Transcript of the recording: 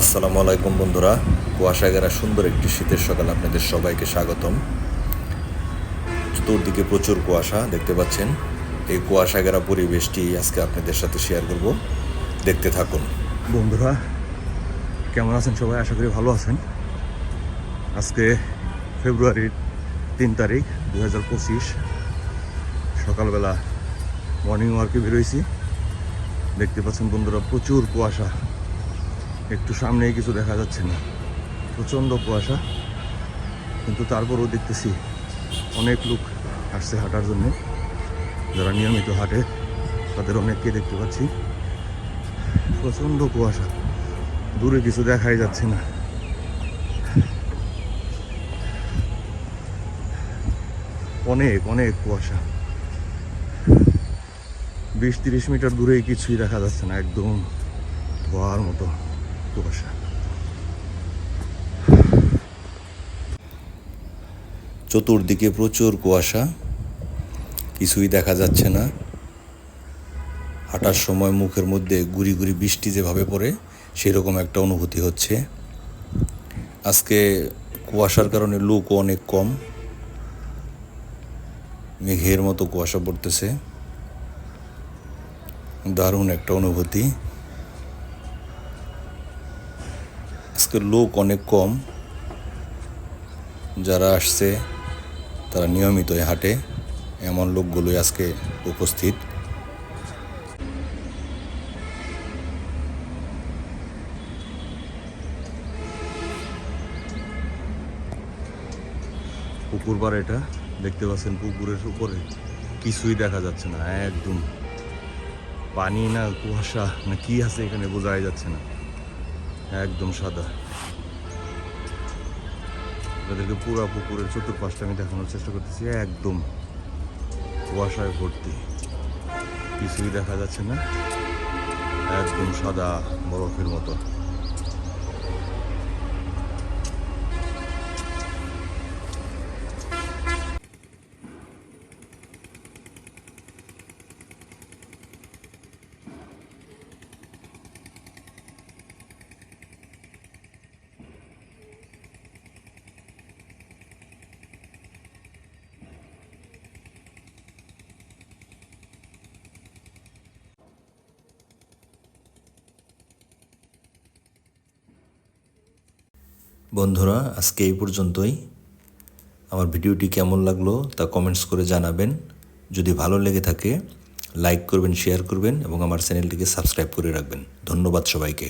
আসসালামু আলাইকুম বন্ধুরা, কুয়াশা ঘেরা সুন্দর একটি শীতের সকাল আপনাদের সবাইকে স্বাগতম। চতুর্দিকে প্রচুর কুয়াশা দেখতে পাচ্ছেন। এই কুয়াশা ঘেরা পরিবেশটি আজকে আপনাদের সাথে শেয়ার করব, দেখতে থাকুন। বন্ধুরা কেমন আছেন সবাই? আশা করি ভালো আছেন। আজকে ফেব্রুয়ারির 3 তারিখ 2025 সকালবেলা মর্নিং ওয়ার্কে বেরোইছি। দেখতে পাচ্ছেন বন্ধুরা, প্রচুর কুয়াশা, একটু সামনেই কিছু দেখা যাচ্ছে না, প্রচণ্ড কুয়াশা। কিন্তু তারপরও দেখতেছি অনেক লোক আসছে হাঁটার জন্য, যারা নিয়মিত হাঁটে তাদের অনেককে দেখতে পাচ্ছি। প্রচণ্ড কুয়াশা, দূরে কিছু দেখাই যাচ্ছে না। অনেক অনেক কুয়াশা, 20-30 মিটার দূরেই কিছুই দেখা যাচ্ছে না, একদম ধোয়ার মতো কুয়াশা। চতুর্দিকে প্রচুর কুয়াশা, কিছুই দেখা যাচ্ছে না। হাঁটার সময় মুখের মধ্যে গুড়ি গুড়ি বৃষ্টি যেভাবে পড়ে সেরকম একটা অনুভূতি হচ্ছে। আজকে কুয়াশার কারণে লোকও অনেক কম, মেঘের মতো কুয়াশা পড়তেছে, দারুণ একটা অনুভূতি। আজকে লোক অনেক কম, যারা আসছে তারা নিয়মিতই হাঁটে, এমন লোকগুলোই আজকে উপস্থিত। পুকুর পাড় এটা দেখতে পাচ্ছেন, পুকুরের উপরে কিছুই দেখা যাচ্ছে না, একদম পানি না কুয়াশা না কি আছে এখানে বোঝাই যাচ্ছে না, একদম সাদা। আপনাদেরকে পুরা পুকুরের চতুর্পাশটা আমি দেখানোর চেষ্টা করতেছি, একদম কুয়াশায় ভর্তি, কিছুই দেখা যাচ্ছে না, একদম সাদা বরফের মতো। বন্ধুরা, আজকে এই পর্যন্তই। আমার ভিডিওটি কেমন লাগলো তা কমেন্টস করে জানাবেন। যদি ভালো লেগে থাকে লাইক করবেন, শেয়ার করবেন এবং আমার চ্যানেলটিকে সাবস্ক্রাইব করে রাখবেন। ধন্যবাদ সবাইকে।